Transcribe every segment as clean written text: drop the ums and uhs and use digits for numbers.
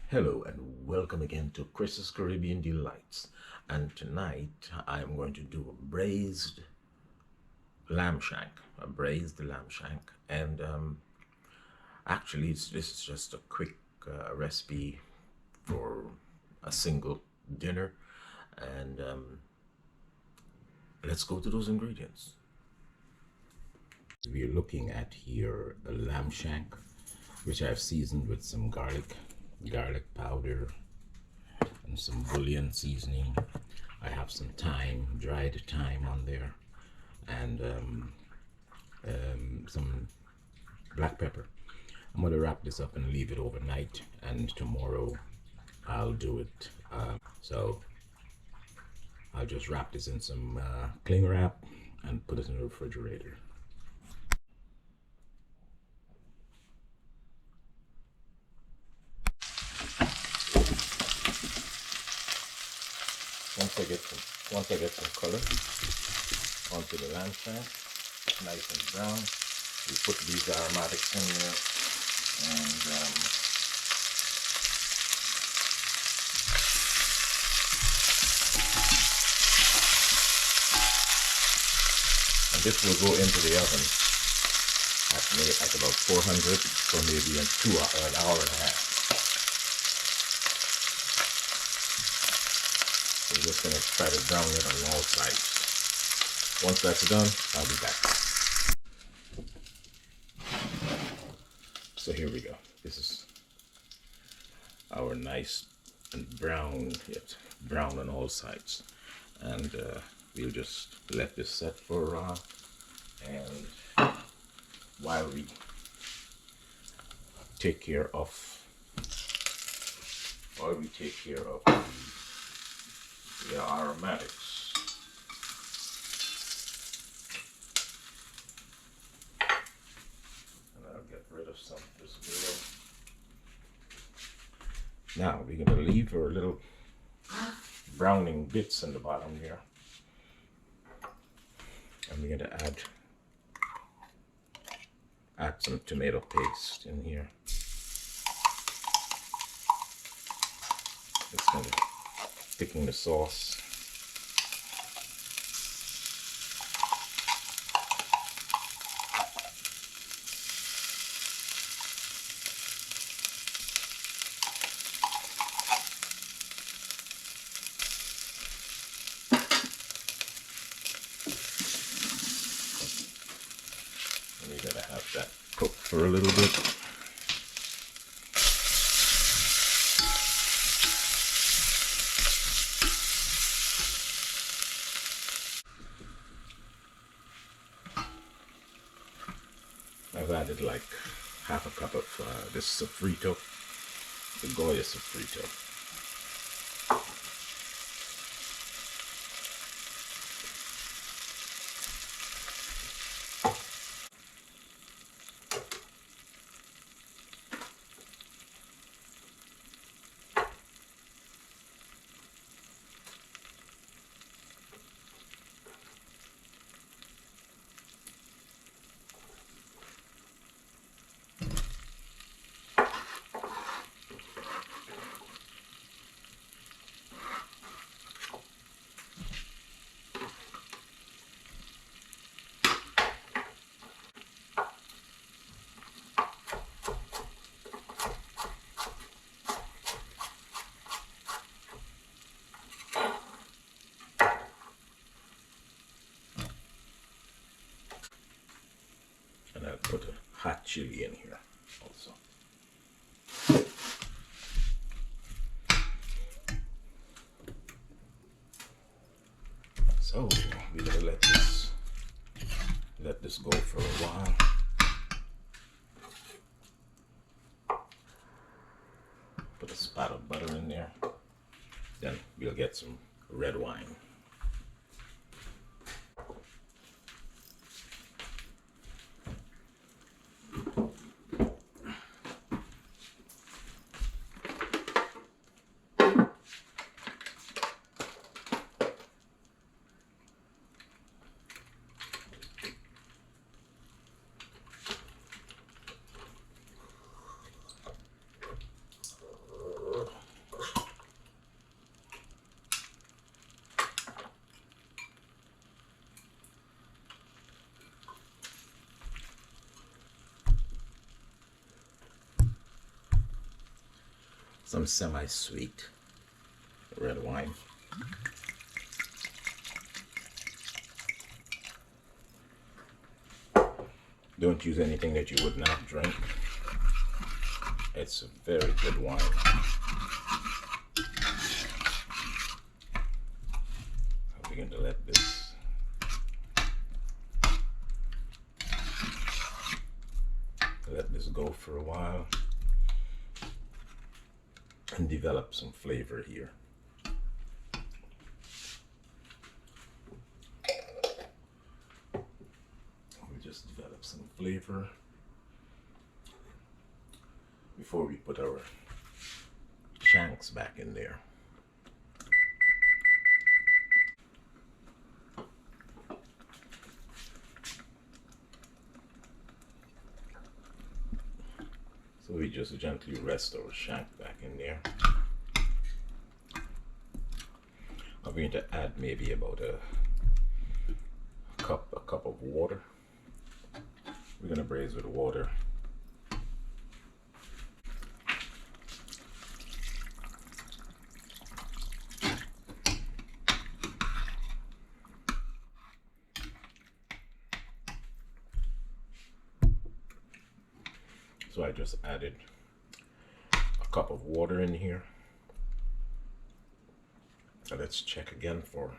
Hello and welcome again to Chris's Caribbean Delights. And tonight I am going to do a braised lamb shank, And actually, this is just a quick recipe for a single dinner. And let's go to those ingredients. We're looking at here a lamb shank, which I've seasoned with some garlic powder, and some Bullion seasoning. I have some thyme, dried thyme on there, and some black pepper. I'm going to wrap this up and leave it overnight, and tomorrow I'll do it. So I'll just wrap this in some cling wrap and put it in the refrigerator. Once I get some color onto the lamb shank, nice and brown, we put these aromatics in there, and this will go into the oven at about 400 for maybe an hour and a half. We're just going to try to brown it on all sides. Once that's done, I'll be back. So here we go. This is our nice and brown on all sides. And we'll just let this set for a while. And while we take care of the aromatics. And I'll get rid of some of this below. Now we're going to leave our little browning bits in the bottom here. And we're going to add some tomato paste in here. It's going to thicken the sauce. And you're going to have that cook for a little bit. I've added like half a cup of this sofrito, the Goya sofrito. And I'll put a hot chili in here also. So we're gonna let this go for a while. Put a spot of butter in there. Then we'll get some red wine. some semi-sweet red wine. Don't use anything that you would not drink. It's a very good wine. I'm going to let this go for a while and develop some flavor here. We just develop some flavor before we put our shanks back in there. So we just gently rest our shank back in there. I'm going to add maybe about a cup of water. We're going to braise with water. So I just added a cup of water in here. Now let's check again for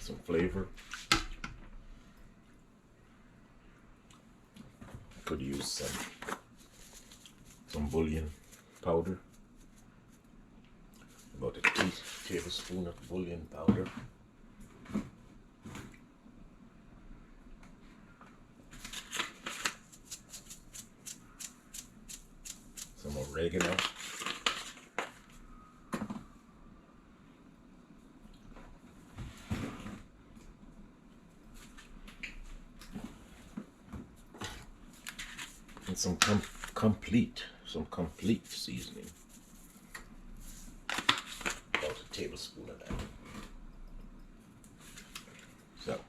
some flavor. Could use some Bullion powder. About a tablespoon of Bullion powder. Some oregano. And some complete seasoning. About a tablespoon of that. So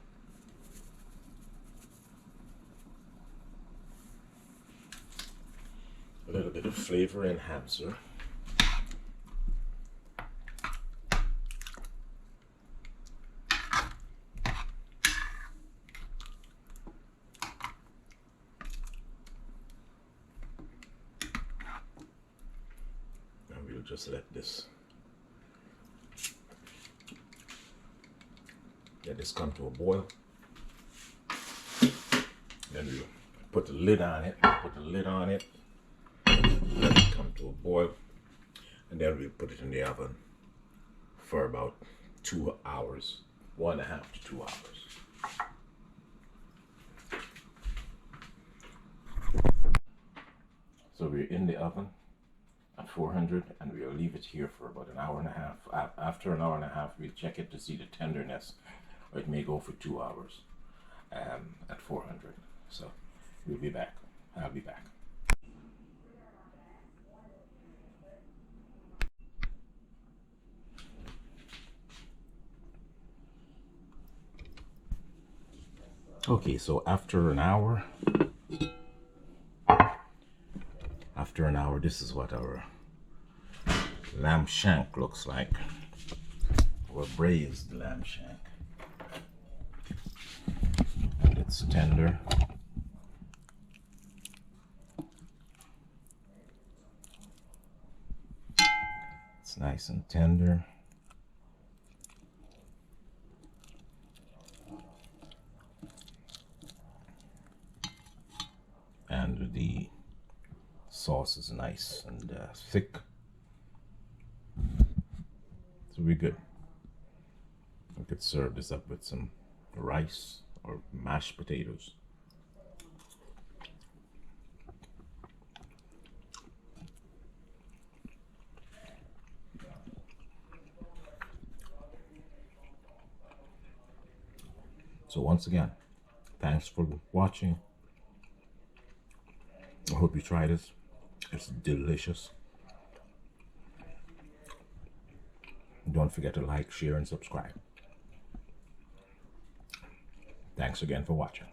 a little bit of flavor enhancer. And we'll just let this come to a boil. Then we'll put the lid on it. Let it come to a boil, and then we'll put it in the oven for about 2 hours, 1.5 to 2 hours. So we're in the oven at 400, and we'll leave it here for about 1.5 hours. After 1.5 hours, we'll check it to see the tenderness, or it may go for 2 hours at 400. So we'll be back. I'll be back. Okay, so after an hour, this is what our lamb shank looks like. Or braised lamb shank. And it's tender. It's nice and tender. And the sauce is nice and thick. So we're good. We could serve this up with some rice or mashed potatoes. So once again, thanks for watching. I hope you try this. It's delicious. Don't forget to like, share, and subscribe. Thanks again for watching.